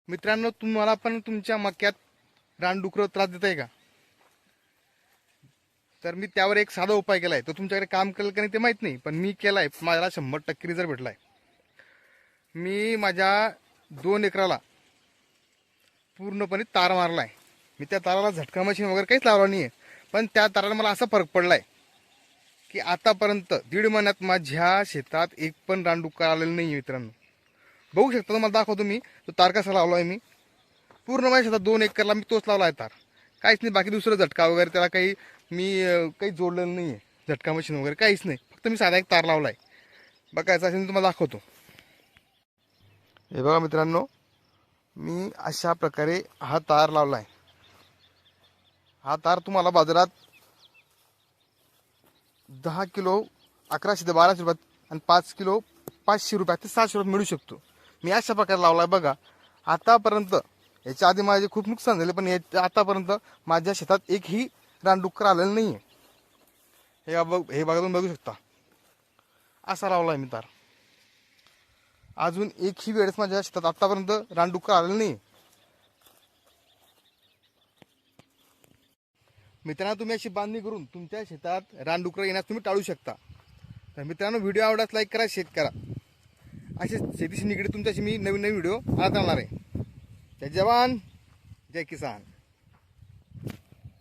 मित्रांनो, तुम्हाला पण तुमच्या मक्यात रानडुकरं त्रास देत आहे का? तर मी त्यावर एक साधा उपाय केलाय. तो तुमच्याकडे काम करेल का नाही ते माहित नाही, पण मी केलाय. मला 100% रिझल्ट भेटलाय. मी माझ्या 2 एकराला पूर्णपणे तार मारलाय. मी त्या ताराला झटका मशीन वगैरे काहीच लावला नाहीये, पण त्या ताराला मला असा फरक पडलाय की आतापर्यंत 1.5 महिन्यात माझ्या शेतात एक पण रानडुक्कर आलेलं नाही. मित्रांनो, बघू शकता, तुम्हाला दाखवतो मी तो तार कसा लावलाय. मी पूर्ण माझ्या शेतात 2 एकरला मी तोच लावला आहे तार. काहीच नाही, बाकी दुसरं झटका वगैरे त्याला काही मी काही जोडलेलं नाही आहे. झटका मशीन वगैरे काहीच नाही, फक्त मी साधा एक तार लावला आहे. बघायचं असेल तुम्हाला दाखवतो. हे बघा मित्रांनो, मी अशा प्रकारे हा तार लावला आहे. हा तार तुम्हाला बाजारात 10 किलो 1100 ते 1200 रुपयात आणि 5 किलो 500 रुपयात ते 700 रुपयात मिळू शकतो. मी अशा प्रकारे लावला आहे. बघा, आतापर्यंत याच्या आधी माझे खूप नुकसान झाले, पण आतापर्यंत माझ्या शेतात एकही रानडुक्कर आलेलं नाही आहे. हे बघा, तुम्ही बघू शकता, असा लावला आहे मी तार. अजून एकही वेळेस माझ्या शेतात आतापर्यंत रानडुक्कर आलेलं नाही. मित्रांनो, तुम्ही अशी बांधणी करून तुमच्या शेतात रानडुकरं येण्यास तुम्ही टाळू शकता. तर मित्रांनो, व्हिडिओ आवडल्यास लाईक करा, शेअर करा. असे शेतीशी निगडीत तुमच्याशी मी नवीन नवीन व्हिडिओ आणत राहणार आहे. जय जवान, जय किसान.